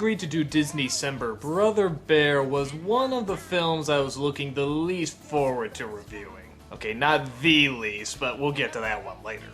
agreed to do Disneycember, Brother Bear was one of the films I was looking the least forward to reviewing. Okay, not the least, but we'll get to that one later.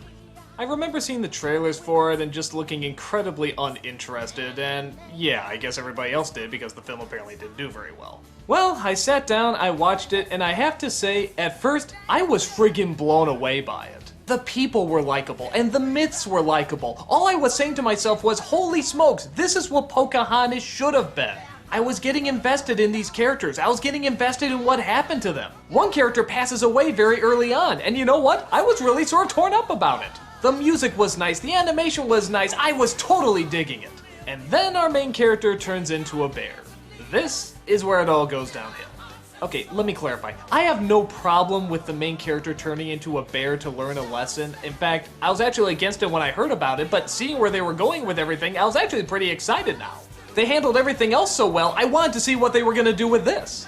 I remember seeing the trailers for it and just looking incredibly uninterested, and yeah, I guess everybody else did because the film apparently didn't do very well. Well, I sat down, I watched it, and I have to say, at first, I was friggin' blown away by it. The people were likable, and the myths were likable. All I was saying to myself was, holy smokes, this is what Pocahontas should have been. I was getting invested in these characters. I was getting invested in what happened to them. One character passes away very early on, and you know what? I was really sort of torn up about it. The music was nice, the animation was nice, I was totally digging it. And then our main character turns into a bear. This is where it all goes downhill. Okay, let me clarify. I have no problem with the main character turning into a bear to learn a lesson. In fact, I was actually against it when I heard about it, but seeing where they were going with everything, I was actually pretty excited now. They handled everything else so well, I wanted to see what they were gonna do with this.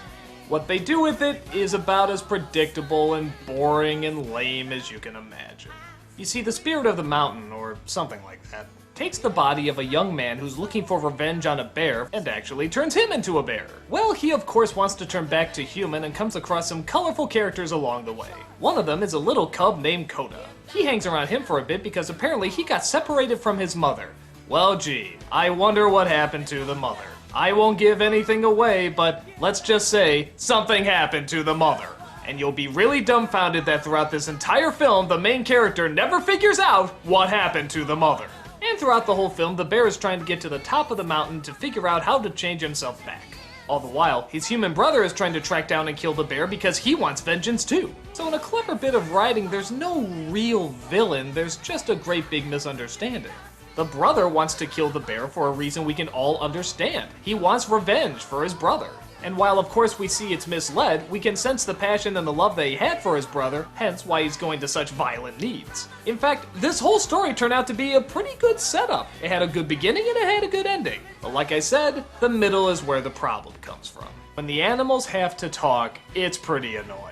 What they do with it is about as predictable and boring and lame as you can imagine. You see, the spirit of the mountain, or something like that, takes the body of a young man who's looking for revenge on a bear and actually turns him into a bear. Well, he of course wants to turn back to human and comes across some colorful characters along the way. One of them is a little cub named Coda. He hangs around him for a bit because apparently he got separated from his mother. Well, gee, I wonder what happened to the mother. I won't give anything away, but let's just say something happened to the mother. And you'll be really dumbfounded that throughout this entire film, the main character never figures out what happened to the mother. And throughout the whole film, the bear is trying to get to the top of the mountain to figure out how to change himself back. All the while, his human brother is trying to track down and kill the bear because he wants vengeance too. So in a clever bit of writing, there's no real villain, there's just a great big misunderstanding. The brother wants to kill the bear for a reason we can all understand. He wants revenge for his brother. And while of course we see it's misled, we can sense the passion and the love that he had for his brother, hence why he's going to such violent needs. In fact, this whole story turned out to be a pretty good setup. It had a good beginning and it had a good ending. But like I said, the middle is where the problem comes from. When the animals have to talk, it's pretty annoying.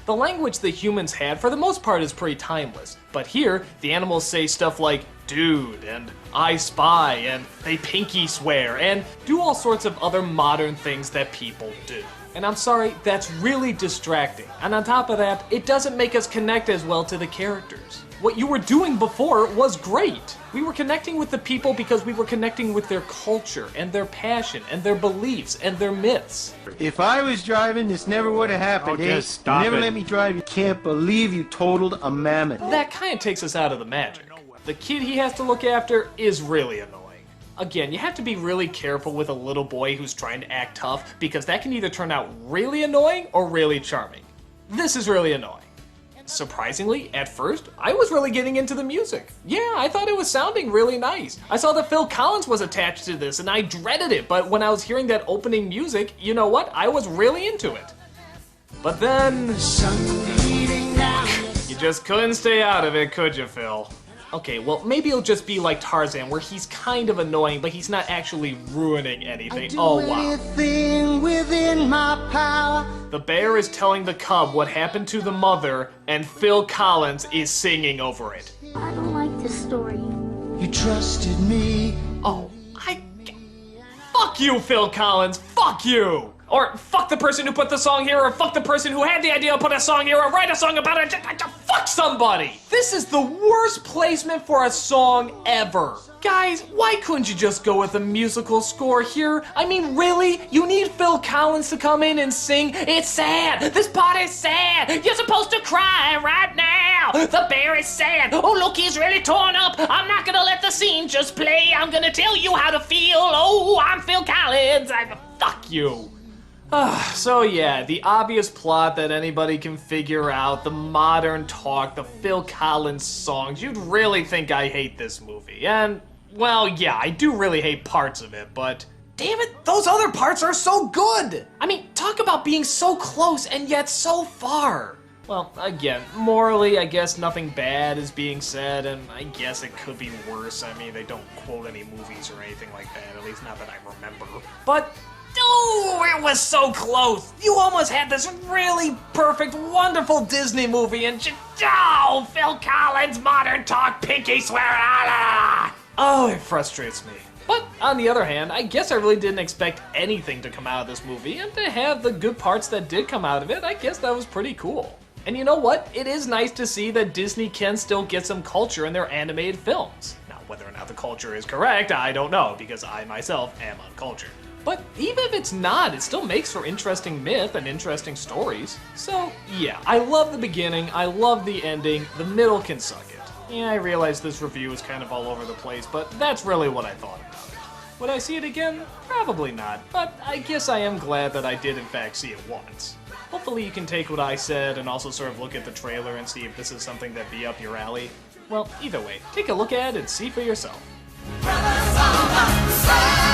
The language the humans had for the most part is pretty timeless, but here, the animals say stuff like dude, and I spy, and they pinky swear, and do all sorts of other modern things that people do. And I'm sorry, that's really distracting. And on top of that, it doesn't make us connect as well to the characters. What you were doing before was great. We were connecting with the people because we were connecting with their culture, and their passion, and their beliefs, and their myths. If I was driving, this never would have happened, Oh, just stop You never it. let me drive. You can't believe you totaled a mammoth. That kind of takes us out of the magic. The kid he has to look after is really annoying. Again, you have to be really careful with a little boy who's trying to act tough because that can either turn out really annoying or really charming. This is really annoying. Surprisingly, at first, I was really getting into the music. Yeah, I thought it was sounding really nice. I saw that Phil Collins was attached to this and I dreaded it, but when I was hearing that opening music, you know what? I was really into it. But then... you just couldn't stay out of it, could you, Phil? Okay, well, maybe it'll just be like Tarzan, where he's kind of annoying, but he's not actually ruining anything. Oh, wow. Anything within my power. The bear is telling the cub what happened to the mother, and Phil Collins is singing over it. I don't like this story. You trusted me. Oh, fuck you, Phil Collins, fuck you! Or fuck the person who put the song here, or fuck the person who had the idea to put a song here, or write a song about it, just fuck somebody! This is the worst placement for a song ever. Guys, why couldn't you just go with a musical score here? I mean, really? You need Phil Collins to come in and sing? It's sad! This part is sad! You're supposed to cry right now! The bear is sad! Oh, look, he's really torn up! I'm not gonna let the scene just play! I'm gonna tell you how to feel! Oh, I'm Phil Collins! Fuck you! So yeah, the obvious plot that anybody can figure out, the modern talk, the Phil Collins songs, you'd really think I hate this movie. And, well, yeah, I do really hate parts of it, but damn it, those other parts are so good! I mean, talk about being so close and yet so far. Well, again, morally, I guess nothing bad is being said, and I guess it could be worse. I mean, they don't quote any movies or anything like that, at least not that I remember. But oh, it was so close! You almost had this really perfect, wonderful Disney movie and oh, Phil Collins, modern talk, pinky swear, ah! Oh, it frustrates me. But on the other hand, I guess I really didn't expect anything to come out of this movie, and to have the good parts that did come out of it, I guess that was pretty cool. And you know what? It is nice to see that Disney can still get some culture in their animated films. Now, whether or not the culture is correct, I don't know, because I myself am uncultured. But even if it's not, it still makes for interesting myth and interesting stories. So yeah, I love the beginning, I love the ending, the middle can suck it. Yeah, I realize this review is kind of all over the place, but that's really what I thought about it. Would I see it again? Probably not, but I guess I am glad that I did in fact see it once. Hopefully you can take what I said and also sort of look at the trailer and see if this is something that'd be up your alley. Well, either way, take a look at it and see for yourself. Brothers on the side.